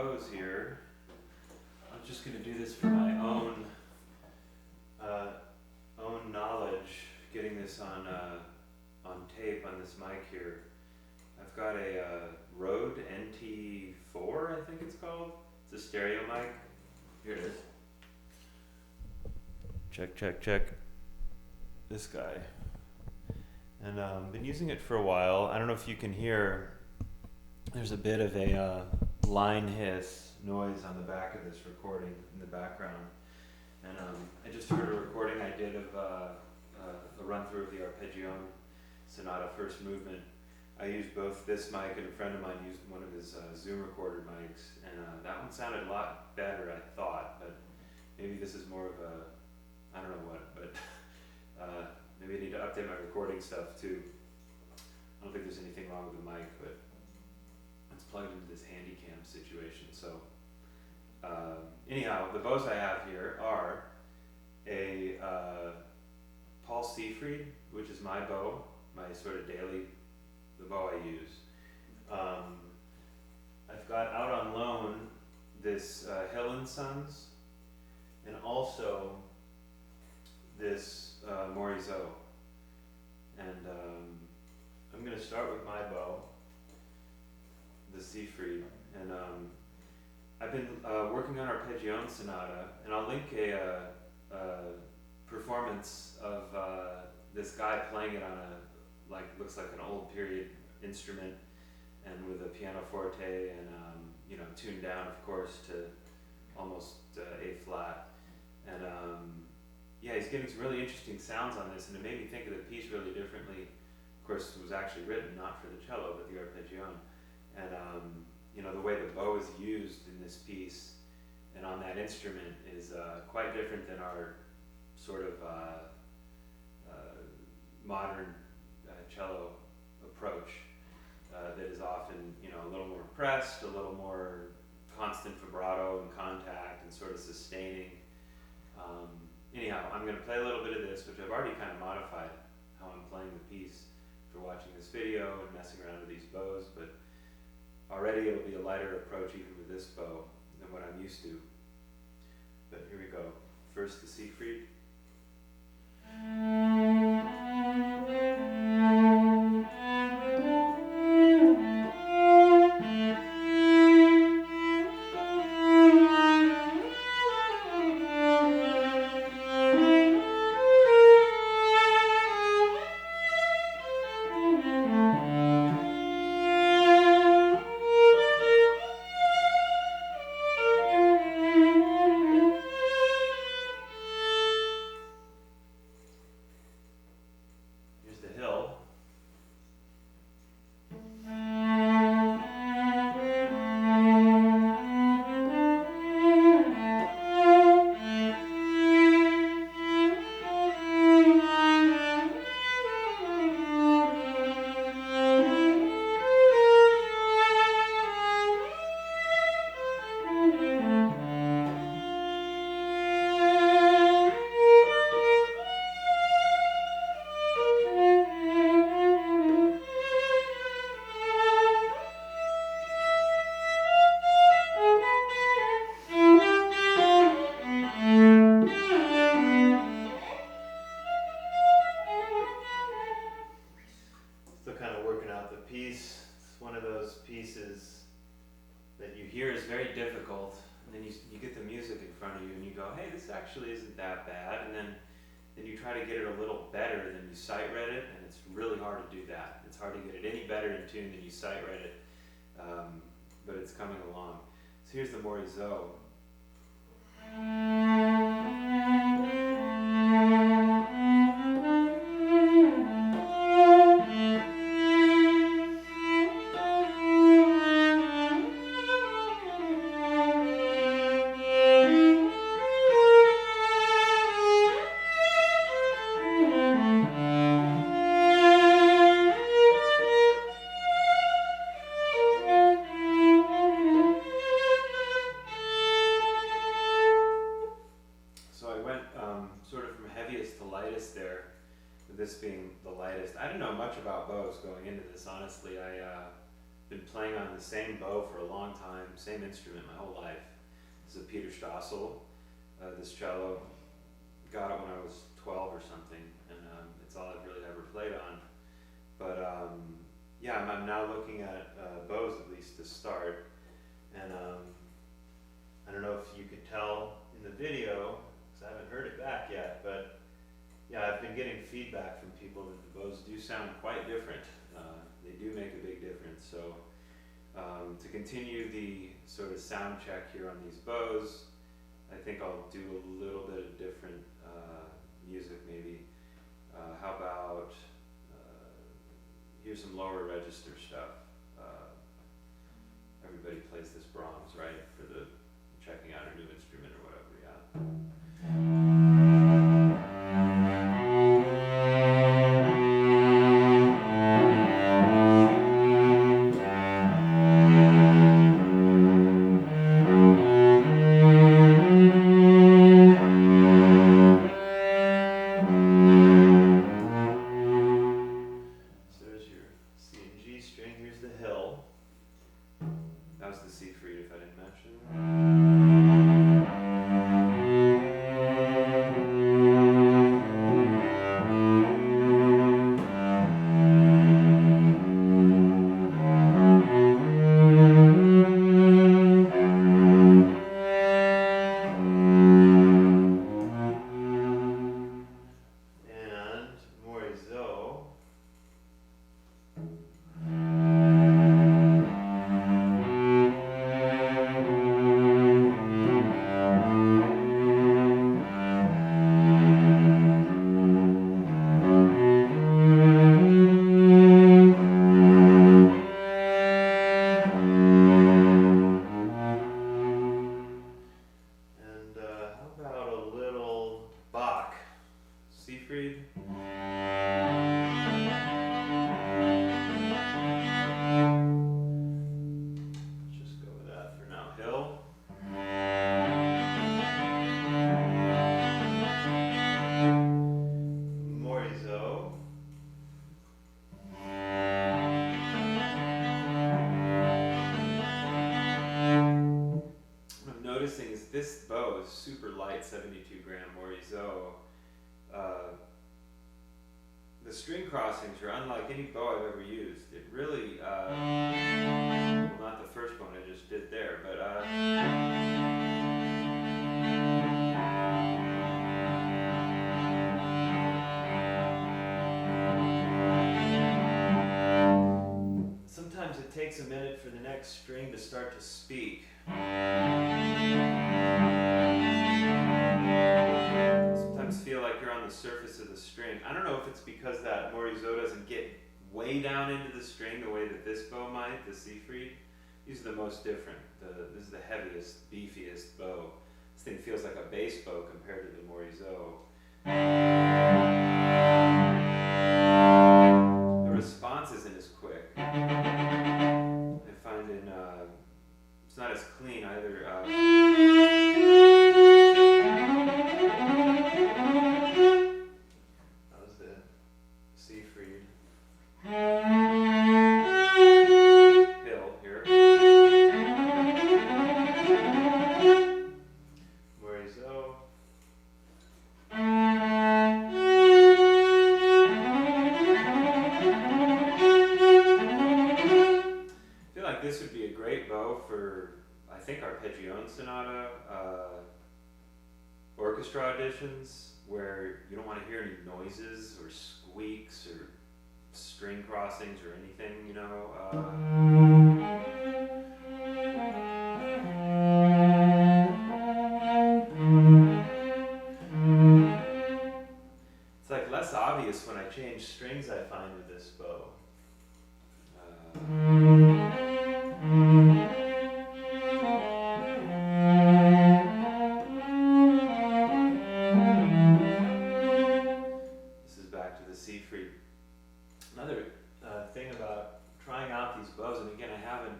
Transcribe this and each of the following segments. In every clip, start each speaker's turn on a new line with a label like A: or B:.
A: bows here. I'm just going to do this for my own knowledge, getting this on tape on this mic here. I've got a Rode NT4, I think it's called. It's a stereo mic. Here it is. Check, check, check. This guy. And been using it for a while. I don't know if you can hear, there's a bit of a line hiss noise on the back of this recording in the background. And I just heard a recording I did of a run through of the Arpeggione Sonata first movement. I used both this mic and a friend of mine used one of his Zoom recorder mics, and that one sounded a lot better, I thought, but maybe this is more of a, I don't know what, but maybe I need to update my recording stuff too. I don't think there's anything wrong with the mic, but it's plugged into this Handycam situation. So anyhow, the bows I have here are a Paul Seafried, which is my bow, my sort of daily, the bow I use. I've got out on loan this Hill and Sons, and also this Morizot. And I'm going to start with my bow, the Seafried, and I've been working on Arpeggione Sonata, and I'll link a performance of this guy playing it on looks like an old period instrument, and with a pianoforte, and tuned down, of course, to almost A flat, and yeah, he's getting some really interesting sounds on this, and it made me think of the piece really differently. Of course, it was actually written not for the cello, but the Arpeggione, and the way the bow is used in this piece and on that instrument is quite different than our sort of modern cello approach that is often, a little more pressed, a little more constant vibrato and contact and sort of sustaining. Anyhow, I'm going to play a little bit of this, which I've already kind of modified how I'm playing the piece for watching this video and messing around with these bows, but already it'll be a lighter approach even with this bow than what I'm used to. But here we go. First the Seafried. Pieces that you hear is very difficult, and then you get the music in front of you and you go, hey, this actually isn't that bad, and then you try to get it a little better than you sight read it, and it's really hard to do that. It's hard to get it any better in tune than you sight read it, but it's coming along. So here's the Morizot. This being the lightest. I didn't know much about bows going into this, honestly. I been playing on the same bow for a long time, same instrument my whole life. This is a Peter Stossel, this cello. Got it when I was 12 or something, and it's all I've really ever played on. But yeah, I'm now looking at bows at least to start, and I don't know if you could tell in the video, because I haven't heard it back yet, but yeah, I've been getting feedback from people that the bows do sound quite different. They do make a big difference. So to continue the sort of sound check here on these bows, I think I'll do a little bit of different music maybe. How about, here's some lower register stuff. Everybody plays this Brahms, right? For the checking out a new instrument or whatever, yeah. This bow is super light, 72 gram Morizo. The string crossings are unlike any bow I've ever used. It really, well, not the first one I just did there, but sometimes it takes a minute for the next string to start to speak. Sometimes feel like you're on the surface of the string. I don't know if it's because that Morizo doesn't get way down into the string the way that this bow might, the Siegfried. These are the most different. This is the heaviest, beefiest bow. This thing feels like a bass bow compared to the Morizo. The response isn't as quick. I find it's not as clean either. That was the Siegfried. Hill here. Morizo. This would be a great bow for, I think, Arpeggione Sonata orchestra auditions where you don't want to hear any noises or squeaks or string crossings or anything, you know. It's like less obvious when I change strings, I find, with this bow. This is back to the Siegfried. Another thing about trying out these bows, and again, I haven't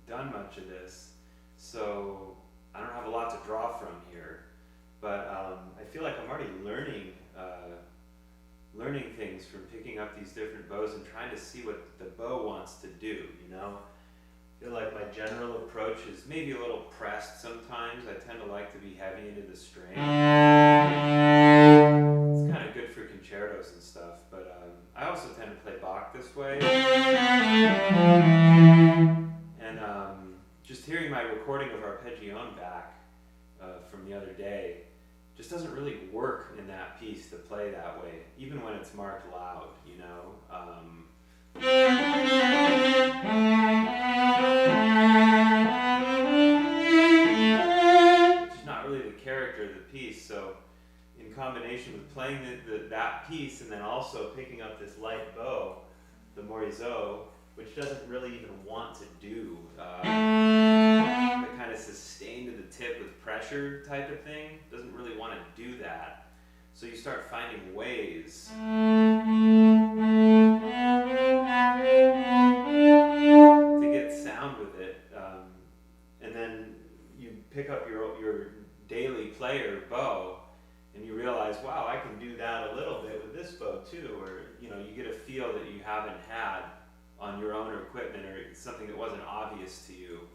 A: done much of this, so I don't have a lot to draw from here, but I feel like I'm already learning things from picking up these different bows and trying to see what the bow wants to do, you know? feel like my general approach is maybe a little pressed sometimes. I tend to like to be heavy into the string. It's kind of good for concertos and stuff, but I also tend to play Bach this way. And just hearing my recording of Arpeggione back from the other day just doesn't really work in that piece to play that way, even when it's marked loud, you know. It's just not really the character of the piece. So, in combination with playing that piece and then also picking up this light bow, the Morisot, which doesn't really even want to do the kind of sustained to the tip with pressure type of thing, doesn't really want to do that. So you start finding ways to get sound with it, and then you pick up your daily player bow, and you realize, wow, I can do that a little bit with this bow too, or you get a feel that you haven't had on your own equipment, or something that wasn't obvious to you.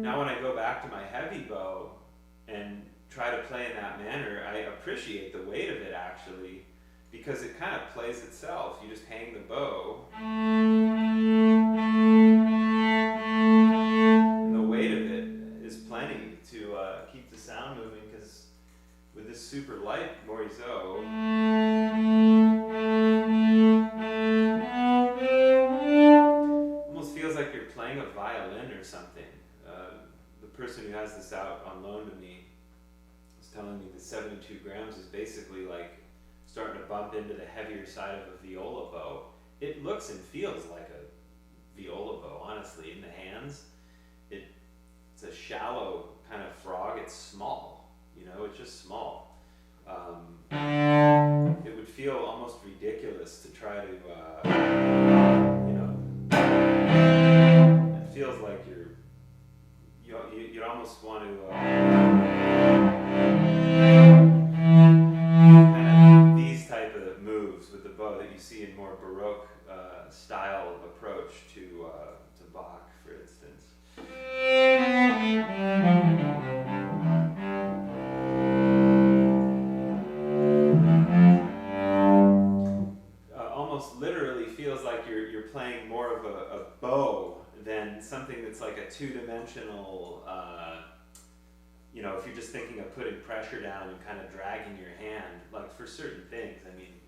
A: Now when I go back to my heavy bow and try to play in that manner, I appreciate the weight of it actually, because it kind of plays itself. You just hang the bow, and the weight of it is plenty to keep the sound moving, because with this super light Morisot, almost feels like you're playing a violin or something. The person who has this out on loan to me was telling me that 72 grams is basically like starting to bump into the heavier side of a viola bow. It looks and feels like a viola bow, honestly, in the hands. It's a shallow kind of frog. It's small, it's just small. It would feel almost ridiculous to try to, it feels like you'd almost want to, kind of these type of moves with the bow that you see in more Baroque style of approach to Bach, for instance. Almost literally feels like you're playing more of a bow than something that's like a two-dimensional, if you're just thinking of putting pressure down and kind of dragging your hand, like for certain things, I mean,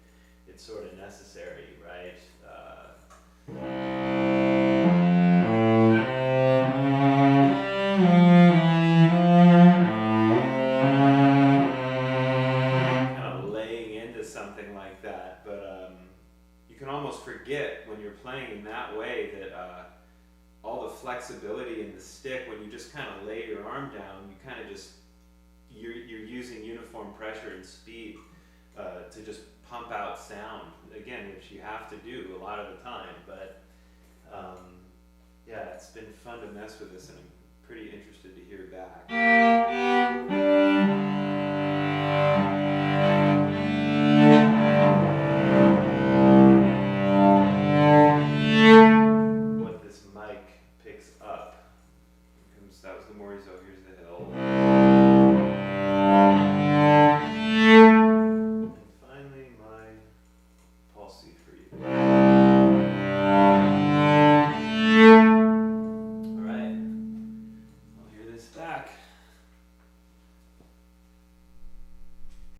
A: it's sort of necessary, right? Kind of laying into something like that, but you can almost forget when you're playing in that way that all the flexibility in the stick, when you just kind of lay your arm down, you kind of just, you're using uniform pressure and speed to just pump out sound, again, which you have to do a lot of the time, but yeah, it's been fun to mess with this, and I'm pretty interested to hear back. What this mic picks up. That was the Morisot, here's the hill. And finally, my Pulse for you. Alright, I'll hear this back.